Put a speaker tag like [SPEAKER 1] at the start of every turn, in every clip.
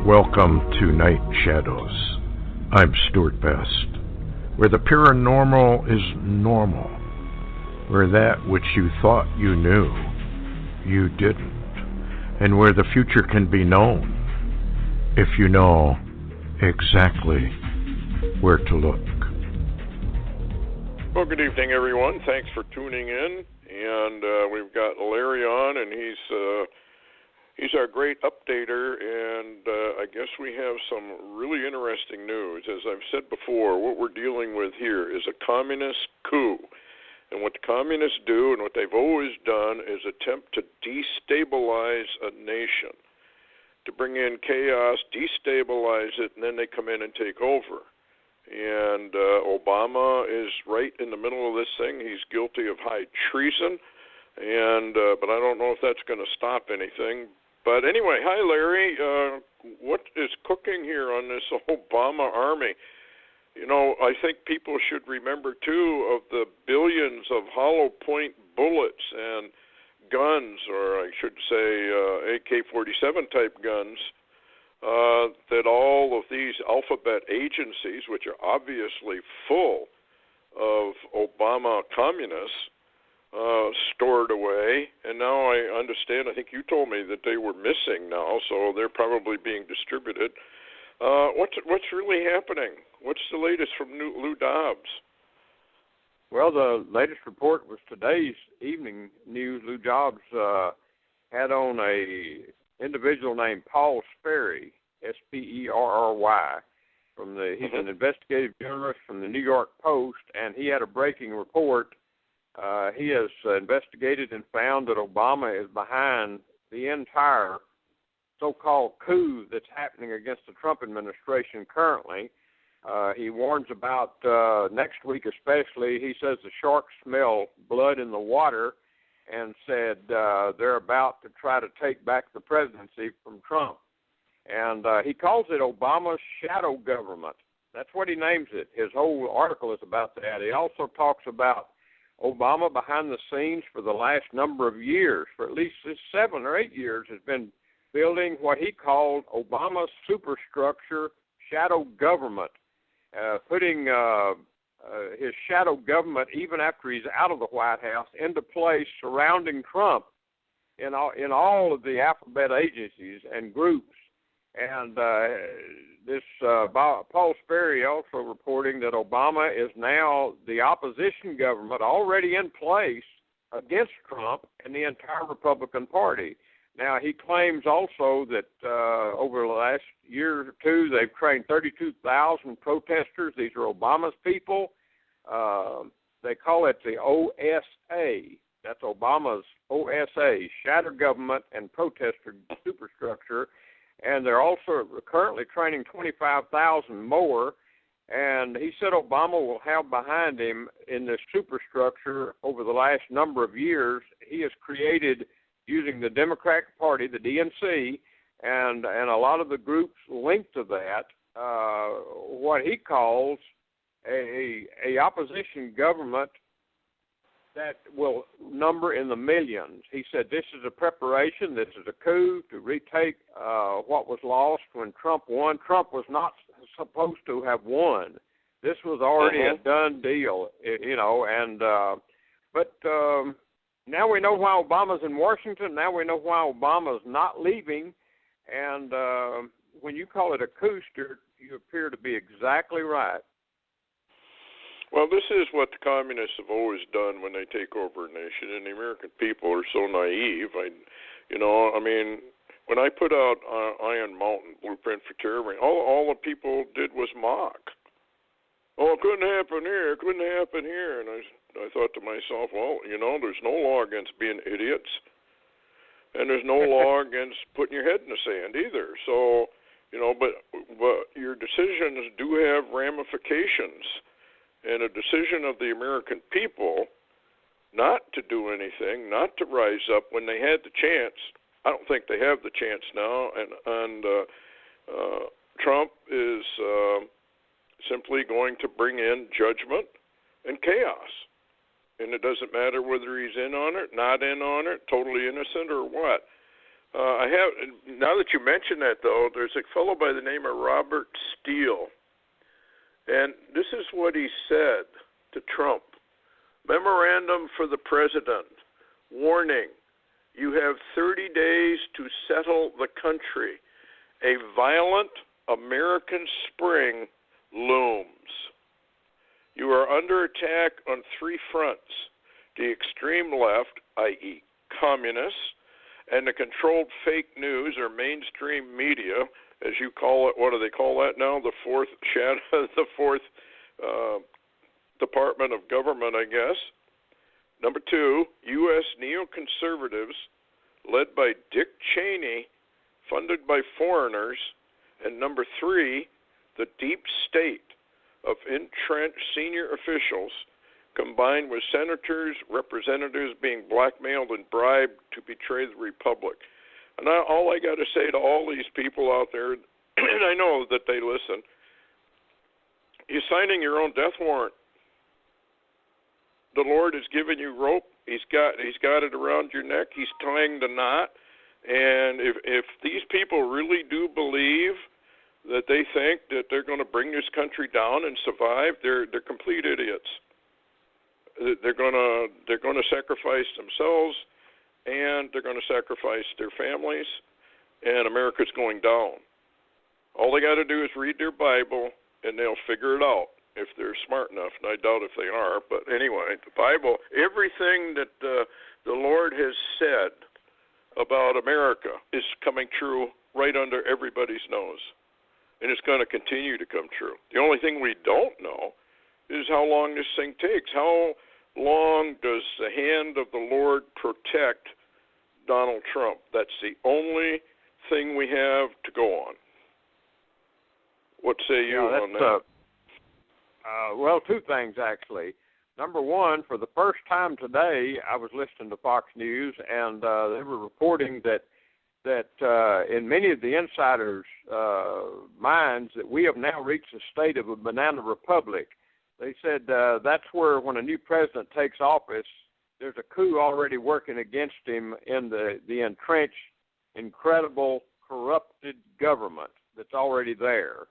[SPEAKER 1] Welcome to Night Shadows. I'm Stuart Best, where the paranormal is normal, where that which you thought you knew, you didn't, and where the future can be known if you know exactly where to look.
[SPEAKER 2] Well, good evening, everyone. Thanks for tuning in. And we've got Larry on, and he's our great updater. And I guess we have some really interesting news. As I've said before, what we're dealing with here is a communist coup. And what the communists do, and what they've always done, is attempt to destabilize a nation, to bring in chaos, destabilize it, and then they come in and take over. And Obama is right in the middle of this thing. He's guilty of high treason, and but I don't know if that's going to stop anything. But anyway, hi, Larry. What is cooking here on this Obama army? You know, I think people should remember, too, of the billions of hollow point bullets and guns, or I should say AK-47 type guns, that all of these alphabet agencies, which are obviously full of Obama communists, stored away. And now I understand, I think you told me that they were missing now, so they're probably being distributed. What's really happening? What's the latest from Lou Dobbs?
[SPEAKER 3] Well, the latest report was today's evening news. Lou Dobbs had on a individual named Paul Sperry, Sperry, he's an investigative journalist from the New York Post, and he had a breaking report. He has investigated and found that Obama is behind the entire so-called coup that's happening against the Trump administration currently. He warns about next week especially. He says the sharks smell blood in the water, and said they're about to try to take back the presidency from Trump. And he calls it Obama's shadow government. That's what he names it. His whole article is about that. He also talks about Obama behind the scenes for the last number of years, for at least 7 or 8 years, has been building what he called Obama's superstructure shadow government, putting his shadow government, even after he's out of the White House, into place surrounding Trump in all of the alphabet agencies and groups. And this Paul Sperry also reporting that Obama is now the opposition government already in place against Trump and the entire Republican Party. Now, he claims also that over the last year or two, they've trained 32,000 protesters. These are Obama's people. They call it the OSA. That's Obama's OSA, Shadow Government and Protester Superstructure. And they're also currently training 25,000 more. And he said Obama will have behind him in this superstructure over the last number of years. He has created, using the Democratic Party, the DNC, and a lot of the groups linked to that, what he calls a opposition government that will number in the millions. He said this is a preparation, this is a coup to retake what was lost when Trump won. Trump was not supposed to have won. This was already a done deal, you know, and but now we know why Obama's in Washington. Now we know why Obama's not leaving. And when you call it a coup, Stuart, you appear to be exactly right.
[SPEAKER 2] Well, this is what the communists have always done when they take over a nation, and the American people are so naive. When I put out Iron Mountain, Blueprint for Terror, all the people did was mock. Oh, it couldn't happen here. It couldn't happen here. And I thought to myself, well, you know, there's no law against being idiots, and there's no law against putting your head in the sand either. So, you know, but your decisions do have ramifications. And a decision of the American people not to do anything, not to rise up when they had the chance. I don't think they have the chance now. And Trump is simply going to bring in judgment and chaos. And it doesn't matter whether he's in on it, not in on it, totally innocent or what. I have. Now that you mention that, though, there's a fellow by the name of Robert Steele, and this is what he said to Trump. Memorandum for the president. Warning. You have 30 days to settle the country. A violent American spring looms. You are under attack on three fronts. The extreme left, i.e. communists, and the controlled fake news or mainstream media, as you call it. What do they call that now? The fourth department of government, I guess. Number two, U.S. neoconservatives led by Dick Cheney, funded by foreigners. And number three, the deep state of entrenched senior officials combined with senators, representatives being blackmailed and bribed to betray the republic. And all I got to say to all these people out there, and I know that they listen, you're signing your own death warrant. The Lord has given you rope. He's got it around your neck. He's tying the knot. And if these people really do believe that they think that they're going to bring this country down and survive, they're complete idiots. They're going to sacrifice themselves, and they're going to sacrifice their families, and America's going down. All they got to do is read their Bible, and they'll figure it out if they're smart enough, and I doubt if they are. But anyway, the Bible, everything that the Lord has said about America is coming true right under everybody's nose, and it's going to continue to come true. The only thing we don't know is how long this thing takes. How long does the hand of the Lord protect Donald Trump? That's the only thing we have to go on. What say you on that?
[SPEAKER 3] Well, two things, actually. Number one, for the first time today, I was listening to Fox News, and they were reporting that in many of the insiders' minds that we have now reached a state of a banana republic. They said that's where, when a new president takes office, there's a coup already working against him in the entrenched, incredible, corrupted government that's already there.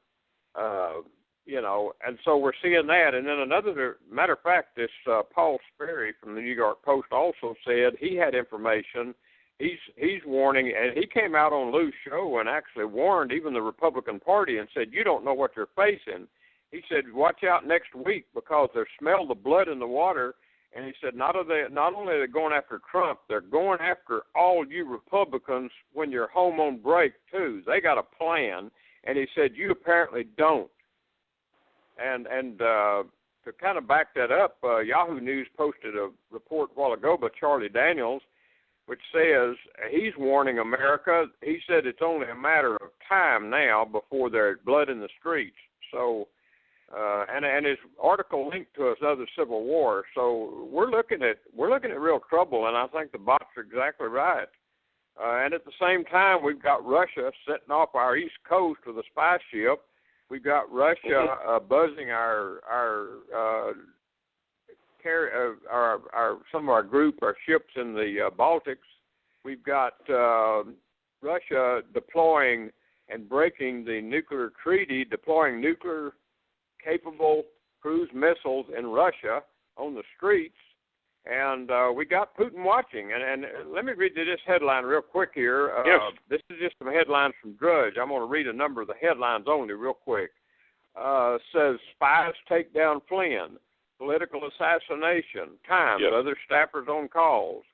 [SPEAKER 3] And so we're seeing that. And then another matter of fact, this Paul Sperry from the New York Post also said he had information. He's warning, and he came out on Lou's show and actually warned even the Republican Party and said, you don't know what you're facing. He said, watch out next week because they smell the blood in the water. And he said, not only are they going after Trump, they're going after all you Republicans when you're home on break, too. They got a plan. And he said, you apparently don't. And to kind of back that up, Yahoo News posted a report a while ago by Charlie Daniels, which says he's warning America. He said it's only a matter of time now before there's blood in the streets. So, and his article linked to another civil war. So we're looking at real trouble, and I think the bots are exactly right. And at the same time, we've got Russia setting off our east coast with a spy ship. We've got Russia buzzing our some of our ships in the Baltics. We've got Russia deploying and breaking the nuclear treaty, deploying nuclear-capable cruise missiles in Russia on the streets. And we got Putin watching. And let me read you this headline real quick here.
[SPEAKER 2] Yes.
[SPEAKER 3] This is just some headlines from Drudge. I'm going to read a number of the headlines only real quick. Says, spies take down Flynn. Political assassination. Times,
[SPEAKER 2] yes.
[SPEAKER 3] Other staffers on calls.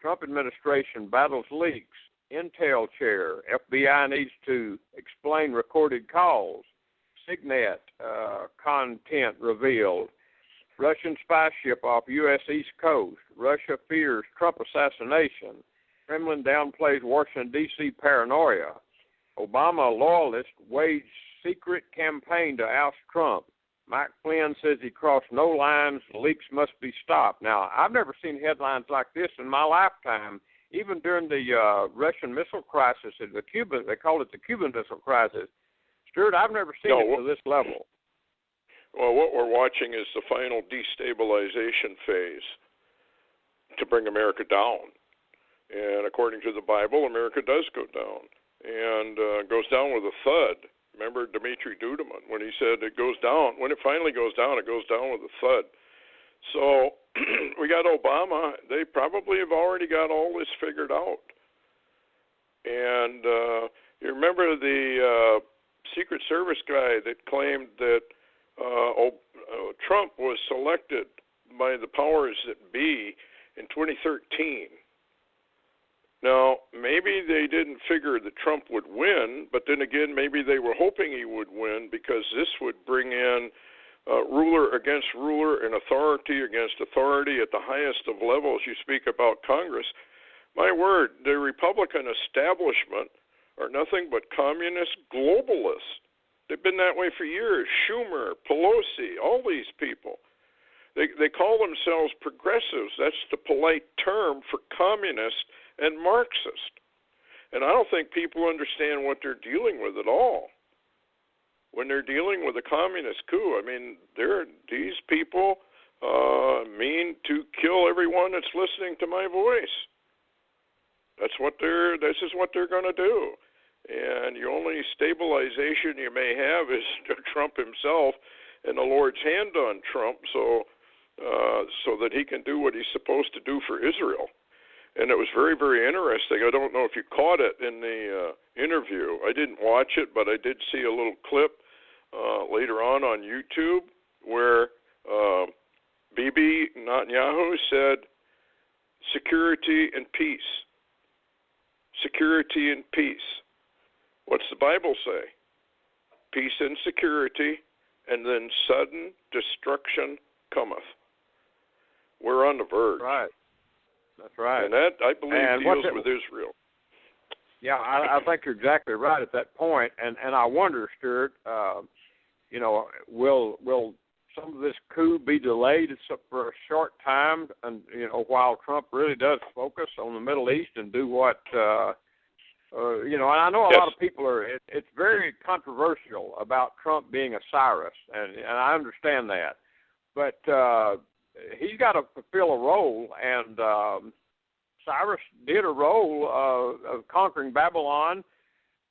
[SPEAKER 3] Trump administration battles leaks. Intel chair. FBI needs to explain recorded calls. Signet content revealed. Russian spy ship off U.S. East Coast. Russia fears Trump assassination. Kremlin downplays Washington, D.C. paranoia. Obama loyalist waged secret campaign to oust Trump. Mike Flynn says he crossed no lines. Leaks must be stopped. Now, I've never seen headlines like this in my lifetime. Even during the Russian missile crisis, they called it the Cuban Missile Crisis. Stuart, I've never seen it to this level.
[SPEAKER 2] Well, what we're watching is the final destabilization phase to bring America down. And according to the Bible, America does go down, and goes down with a thud. Remember Dimitri Duduman when he said it goes down, when it finally goes down, it goes down with a thud. So we got Obama. They probably have already got all this figured out. And you remember the Secret Service guy that claimed that Trump was selected by the powers that be in 2013. Now, maybe they didn't figure that Trump would win, but then again, maybe they were hoping he would win because this would bring in ruler against ruler and authority against authority at the highest of levels. You speak about Congress. My word, the Republican establishment are nothing but communist globalists. They've been that way for years. Schumer, Pelosi, all these people. They call themselves progressives. That's the polite term for communist and Marxist. And I don't think people understand what they're dealing with at all. When they're dealing with a communist coup, I mean, these people mean to kill everyone that's listening to my voice. This is what they're going to do. And the only stabilization you may have is Trump himself and the Lord's hand on Trump, so that he can do what he's supposed to do for Israel. And it was very, very interesting. I don't know if you caught it in the interview. I didn't watch it, but I did see a little clip later on YouTube where Bibi Netanyahu said, security and peace. Security and peace. What's the Bible say? Peace and security, and then sudden destruction cometh. We're on the verge.
[SPEAKER 3] Right. That's right.
[SPEAKER 2] And that, I believe, deals with Israel.
[SPEAKER 3] Yeah, I think you're exactly right at that point. And I wonder, Stuart, will some of this coup be delayed for a short time, and while Trump really does focus on the Middle East and do what, and I know a lot of people it's very controversial about Trump being a Cyrus, and I understand that, but he's got to fulfill a role, and Cyrus did a role of conquering Babylon,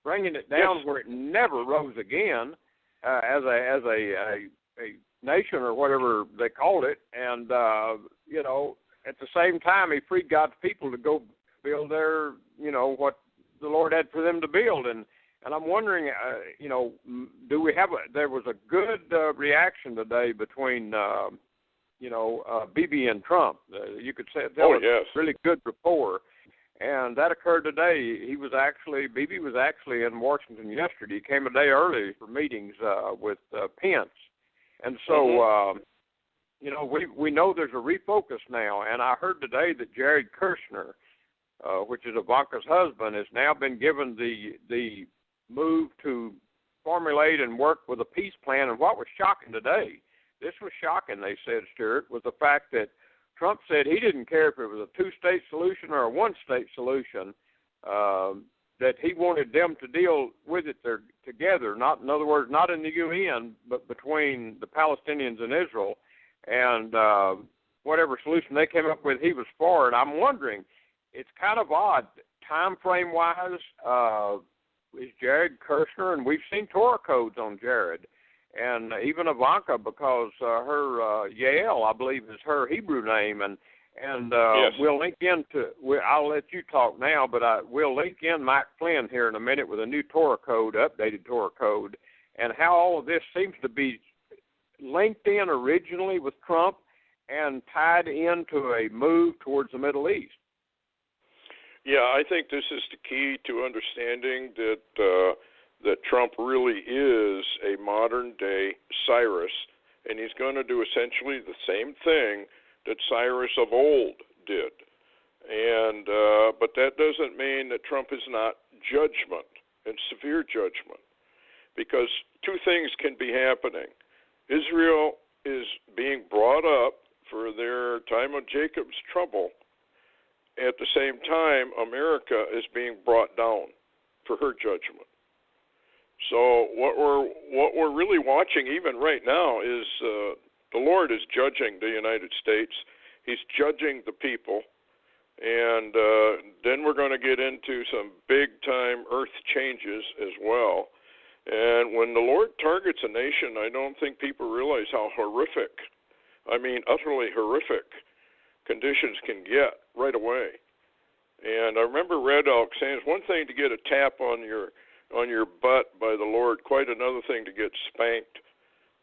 [SPEAKER 3] bringing it down where it never rose again as a nation or whatever they called it, and at the same time he freed God's people to go build their what the Lord had for them to build, and I'm wondering do we have there was a good reaction today between Bibi and Trump. You could say there was really good rapport, and that occurred today. Bibi was actually in Washington yesterday. He came a day early for meetings with Pence. And so, we know there's a refocus now. And I heard today that Jared Kushner, which is Ivanka's husband, has now been given the move to formulate and work with a peace plan. And what was shocking today, this was shocking, they said, Stuart, was the fact that Trump said he didn't care if it was a two-state solution or a one-state solution, that he wanted them to deal with it together, in other words, not in the UN, but between the Palestinians and Israel. And whatever solution they came up with, he was for. And I'm wondering, it's kind of odd, time frame-wise, is Jared Kushner, and we've seen Torah codes on Jared, and even Ivanka, because her Yael, I believe, is her Hebrew name, and we'll link I'll let you talk now, but we'll link in Mike Flynn here in a minute with a new Torah code, updated Torah code, and how all of this seems to be linked in originally with Trump and tied into a move towards the Middle East.
[SPEAKER 2] Yeah, I think this is the key to understanding that Trump really is a modern-day Cyrus, and he's going to do essentially the same thing that Cyrus of old did. And but that doesn't mean that Trump is not judgment and severe judgment, because two things can be happening. Israel is being brought up for their time of Jacob's trouble. At the same time, America is being brought down for her judgment. So what we're really watching even right now is the Lord is judging the United States. He's judging the people. And then we're going to get into some big-time earth changes as well. And when the Lord targets a nation, I don't think people realize how horrific, utterly horrific conditions can get right away. And I remember Red Elk saying it's one thing to get a tap on your butt by the Lord, quite another thing to get spanked.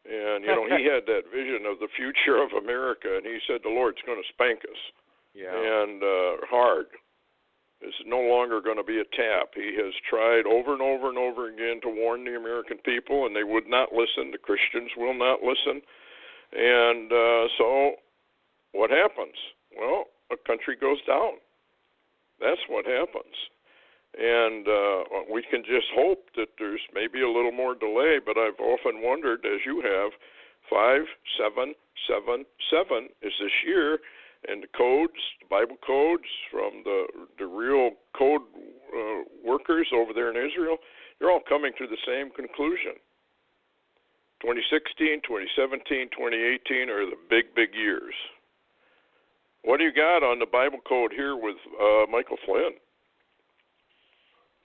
[SPEAKER 2] And, he had that vision of the future of America, and he said the Lord's going to spank us.
[SPEAKER 3] Yeah.
[SPEAKER 2] And hard. It's no longer going to be a tap. He has tried over and over and over again to warn the American people, and they would not listen. The Christians will not listen. And so what happens? Well, a country goes down. That's what happens. And we can just hope that there's maybe a little more delay, but I've often wondered, as you have, 5777 is this year, and the codes, the Bible codes from the real code workers over there in Israel, they're all coming to the same conclusion. 2016, 2017, 2018 are the big years. What do you got on the Bible code here with Michael Flynn?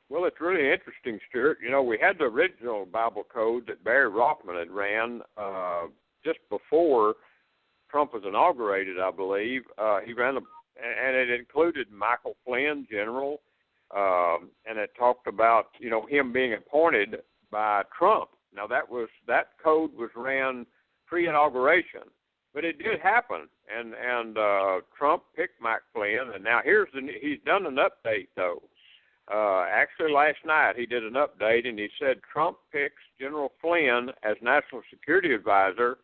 [SPEAKER 3] Well, it's really interesting, Stuart. We had the original Bible code that Barry Rothman had ran just before Trump was inaugurated, I believe. He ran and it included Michael Flynn, general, and it talked about him being appointed by Trump. Now that code was ran pre-inauguration, but it did happen, and Trump picked Mike Flynn, and now he's done an update though. Actually, last night he did an update, and he said Trump picks General Flynn as National Security Advisor.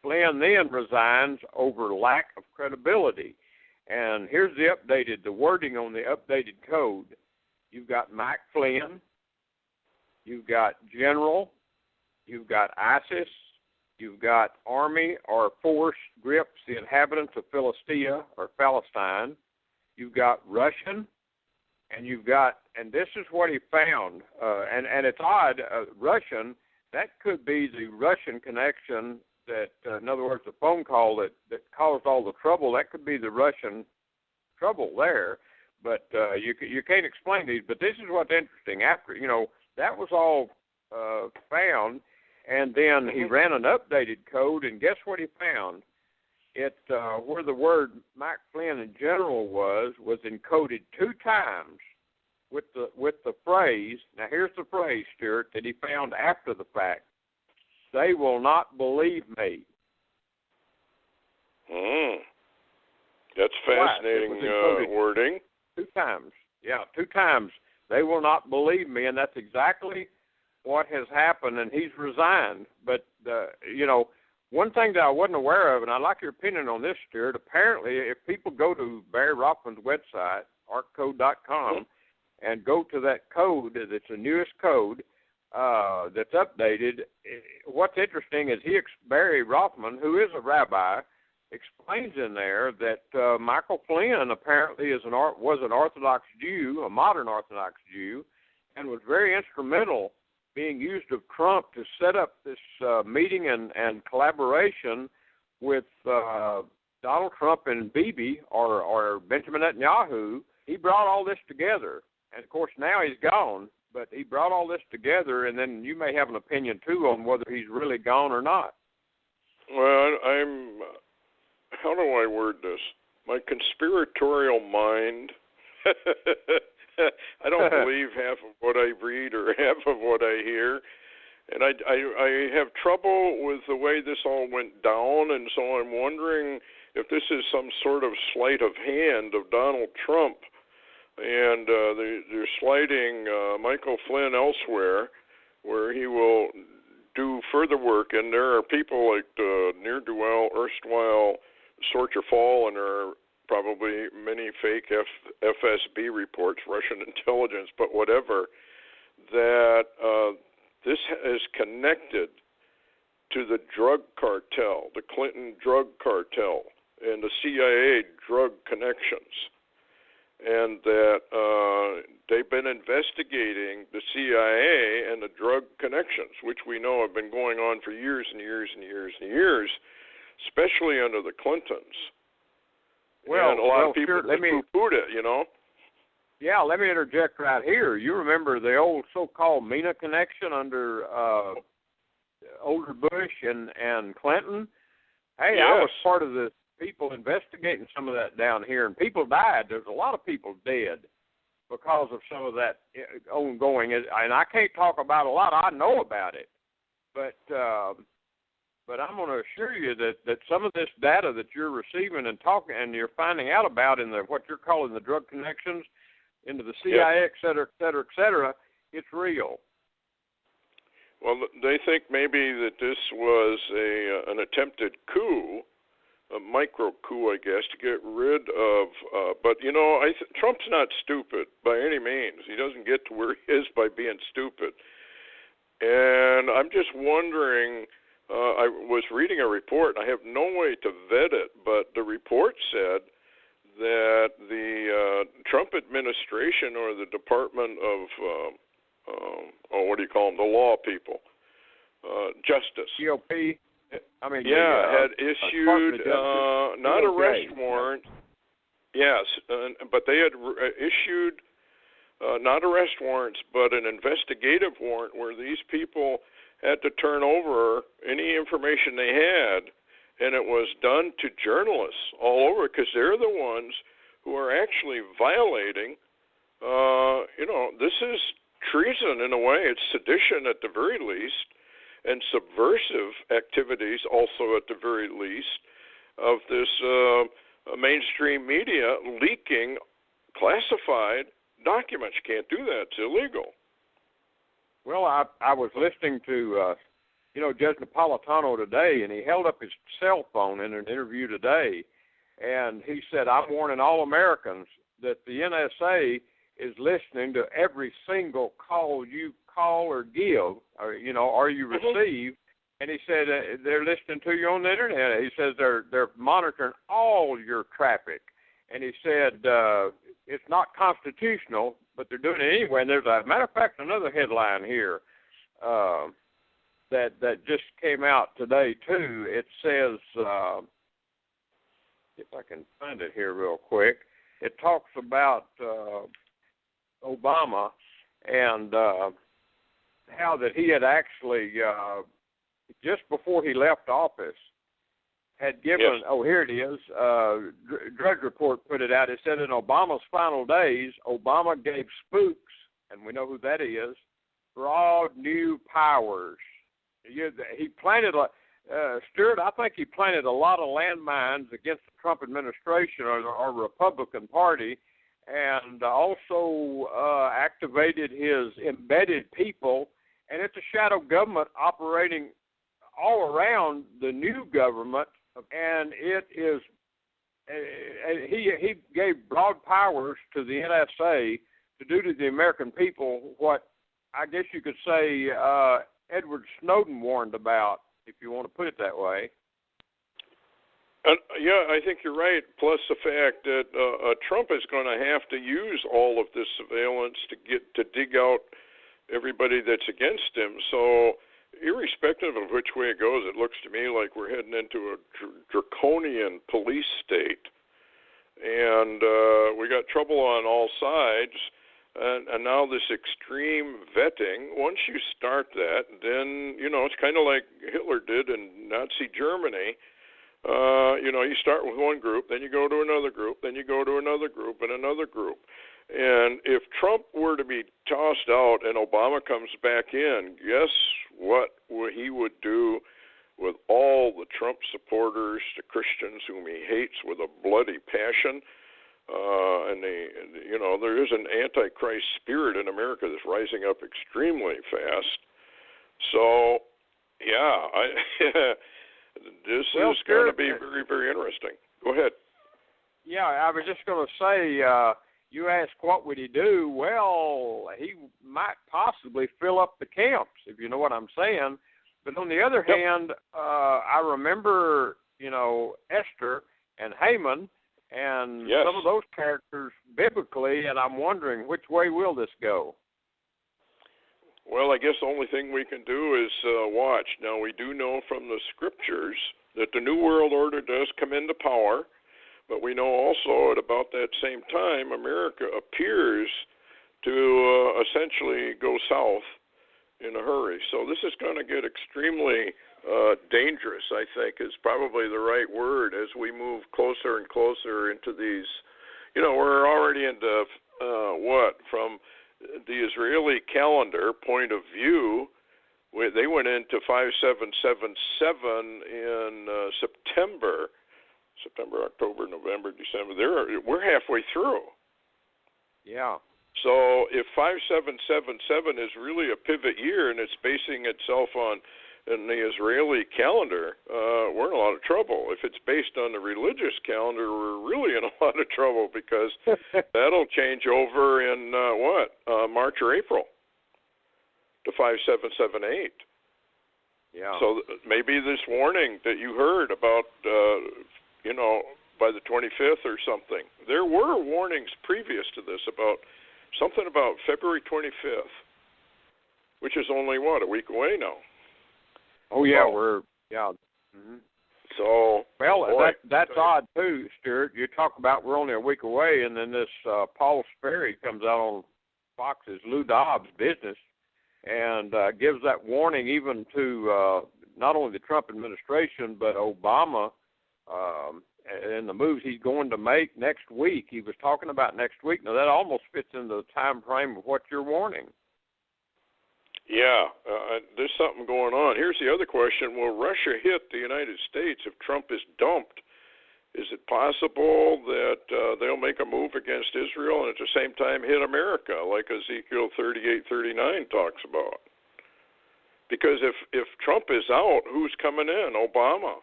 [SPEAKER 3] Flynn then resigns over lack of credibility. And here's the wording on the updated code. You've got Mike Flynn, you've got General, you've got ISIS, you've got Army or Force grips the inhabitants of Philistia or Palestine, you've got Russian, and you've got, and this is what he found, and it's odd, Russian, that could be the Russian connection that, in other words, the phone call that caused all the trouble, that could be the Russian trouble there. But you can't explain these. But this is what's interesting. After, that was all found, and then he ran an updated code, and guess what he found? It where the word Mike Flynn in general was encoded 2 times with the phrase. Now here's the phrase, Stuart, that he found after the fact. They will not believe me.
[SPEAKER 2] That's fascinating wording.
[SPEAKER 3] 2 times. Yeah, 2 times. They will not believe me, and that's exactly what has happened, and he's resigned. But, one thing that I wasn't aware of, and I'd like your opinion on this, Stuart, apparently if people go to Barry Rothman's website, arccode.com, and go to that code, that's the newest code that's updated, what's interesting is Barry Rothman, who is a rabbi, explains in there that Michael Flynn apparently was an Orthodox Jew, a modern Orthodox Jew, and was very instrumental being used of Trump to set up this meeting and collaboration with Donald Trump and Bibi or Benjamin Netanyahu. He brought all this together. And, of course, now he's gone, but he brought all this together, and then you may have an opinion, too, on whether he's really gone or not.
[SPEAKER 2] Well, how do I word this? My conspiratorial mind, I don't believe half of what I read or half of what I hear, and I have trouble with the way this all went down, and so I'm wondering if this is some sort of sleight of hand of Donald Trump, and they're sliding Michael Flynn elsewhere, where he will do further work, and there are people like ne'er-do-well, erstwhile Sorcher Fall, and there are probably many fake FSB reports, Russian intelligence, but whatever, that this is connected to the drug cartel, the Clinton Drug Cartel, and the CIA drug connections, and that they've been investigating the CIA and the drug connections, which we know have been going on for years and years and years and years, especially under the Clintons. and a lot of people poo-pooed it, you know.
[SPEAKER 3] Yeah, let me interject right here. You remember the old so-called MENA connection under older Bush and Clinton? Hey,
[SPEAKER 2] yes.
[SPEAKER 3] I was part of the people investigating some of that down here, and people died. There's a lot of people dead because of some of that ongoing. And I can't talk about a lot. I know about it. But I'm going to assure you that some of this data that you're receiving and you're finding out about in what you're calling the drug connections into the CIA,
[SPEAKER 2] yep.
[SPEAKER 3] et cetera, it's real.
[SPEAKER 2] Well, they think maybe that this was an attempted coup, a micro coup, I guess, to get rid of. But you know, Trump's not stupid by any means. He doesn't get to where he is by being stupid. And I'm just wondering. I was reading a report. I have no way to vet it, but the report said that the Trump administration or the Department of what do you call them? The law people, justice.
[SPEAKER 3] GOP.
[SPEAKER 2] Had issued not arrest warrants. Yes, but they had issued not arrest warrants, but an investigative warrant where these people had to turn over any information they had, and it was done to journalists all over because they're the ones who are actually violating. This is treason in a way. It's sedition at the very least, and subversive activities also at the very least of this mainstream media leaking classified documents. You can't do that. It's illegal.
[SPEAKER 3] Well, I was listening to, Judge Napolitano today, and he held up his cell phone in an interview today, and he said, I'm warning all Americans that the NSA is listening to every single call you call or give, or you receive, and he said they're listening to you on the Internet. He says they're monitoring all your traffic, and he said it's not constitutional, but they're doing it anyway. And there's a matter of fact another headline here that just came out today too. It says, if I can find it here real quick, it talks about Obama and how that he had actually just before he left office had given, here it is, Drudge Report put it out. It said in Obama's final days, Obama gave spooks, and we know who that is, broad new powers. He planted, Stuart, I think he planted a lot of landmines against the Trump administration or Republican Party, and also activated his embedded people, and it's a shadow government operating all around the new government. And it is, he gave broad powers to the NSA to do to the American people what I guess you could say Edward Snowden warned about, if you want to put it that way.
[SPEAKER 2] I think you're right. Plus the fact that Trump is going to have to use all of this surveillance to dig out everybody that's against him. So, irrespective of which way it goes, it looks to me like we're heading into a draconian police state, and we got trouble on all sides. And now this extreme vetting. Once you start that, then it's kind of like Hitler did in Nazi Germany. You start with one group, then you go to another group, then you go to another group and another group. And if Trump were to be tossed out and Obama comes back in, guess what he would do with all the Trump supporters, the Christians whom he hates with a bloody passion? There is an antichrist spirit in America that's rising up extremely fast. So, this is going to be very, very interesting. Go ahead.
[SPEAKER 3] Yeah, I was just going to say, you asked what would he do? Well, he might possibly fill up the camps, if you know what I'm saying. But on the other hand, I remember, Esther and Haman and some of those characters biblically, and I'm wondering which way will this go?
[SPEAKER 2] Well, I guess the only thing we can do is watch. Now, we do know from the scriptures that the New World Order does come into power, But we know also at about that same time, America appears to essentially go south in a hurry. So this is going to get extremely dangerous, I think, is probably the right word as we move closer and closer into these. We're already into from the Israeli calendar point of view. They went into 5777 in September, October, November, December. We're halfway through.
[SPEAKER 3] Yeah.
[SPEAKER 2] So if 5777 is really a pivot year and it's basing itself on the Israeli calendar, we're in a lot of trouble. If it's based on the religious calendar, we're really in a lot of trouble because that'll change over in March or April to 5778.
[SPEAKER 3] Yeah.
[SPEAKER 2] So maybe this warning that you heard about, by the 25th or something. There were warnings previous to this about something about February 25th, which is only, a week away now.
[SPEAKER 3] Oh, yeah, Mm-hmm.
[SPEAKER 2] So,
[SPEAKER 3] that's odd, too, Stuart. You talk about we're only a week away, and then this Paul Sperry comes out on Fox's Lou Dobbs Business and gives that warning even to not only the Trump administration, but Obama and the moves he's going to make next week. He was talking about next week. Now, that almost fits into the time frame of what you're warning.
[SPEAKER 2] Yeah, there's something going on. Here's the other question. Will Russia hit the United States if Trump is dumped? Is it possible that they'll make a move against Israel and at the same time hit America, like Ezekiel 38:39 talks about? Because if Trump is out, who's coming in? Obama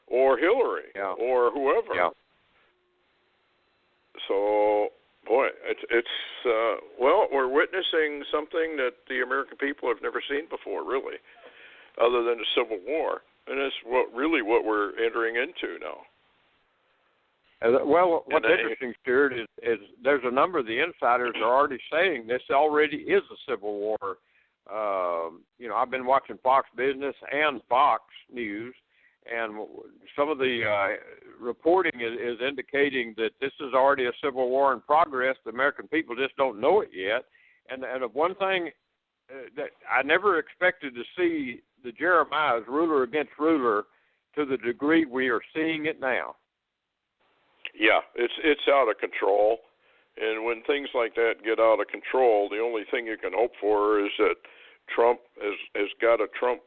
[SPEAKER 2] or Hillary or whoever.
[SPEAKER 3] Yeah.
[SPEAKER 2] So, boy, we're witnessing something that the American people have never seen before, really, other than a civil war, and it's what we're entering into now.
[SPEAKER 3] Well, what's interesting, Stuart, is there's a number of the insiders are already saying this already is a civil war. I've been watching Fox Business and Fox News, and some of the reporting is indicating that this is already a civil war in progress. The American people just don't know it yet. And one thing that I never expected to see the Jeremiah's ruler against ruler to the degree we are seeing it now.
[SPEAKER 2] Yeah, it's out of control. And when things like that get out of control, the only thing you can hope for is that Trump has got to trump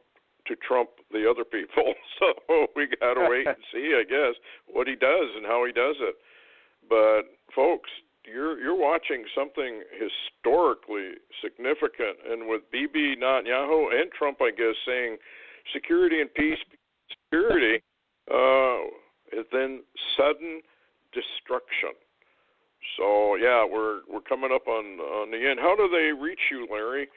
[SPEAKER 2] the other people. So we got to wait and see, I guess, what he does and how he does it. But folks, you're watching something historically significant, and with Bibi, Netanyahu, and Trump, I guess, saying security and peace, security, and then sudden destruction. So yeah, we're coming up on the end. How do they reach you, Larry?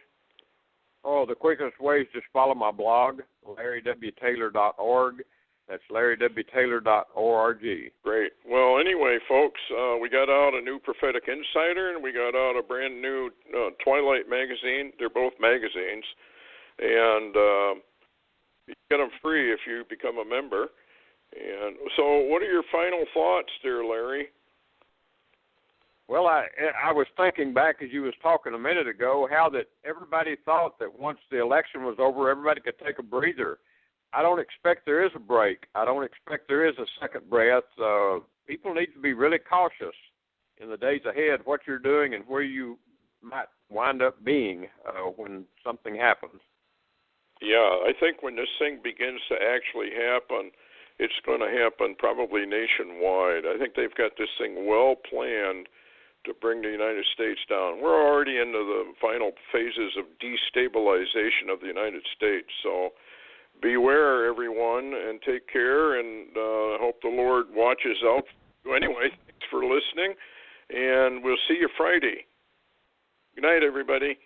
[SPEAKER 3] Oh, the quickest way is just follow my blog, LarryWTaylor.org. That's LarryWTaylor.org.
[SPEAKER 2] Great. Well, anyway, folks, we got out a new Prophetic Insider, and we got out a brand new Twilight magazine. They're both magazines, and you get them free if you become a member. And so, what are your final thoughts there, Larry?
[SPEAKER 3] Well, I was thinking back as you was talking a minute ago how that everybody thought that once the election was over, everybody could take a breather. I don't expect there is a break. I don't expect there is a second breath. People need to be really cautious in the days ahead what you're doing and where you might wind up being when something happens.
[SPEAKER 2] Yeah, I think when this thing begins to actually happen, it's going to happen probably nationwide. I think they've got this thing well planned to bring the United States down. We're already into the final phases of destabilization of the United States. So beware, everyone, and take care, and hope the Lord watches out. Anyway, thanks for listening, and we'll see you Friday. Good night, everybody.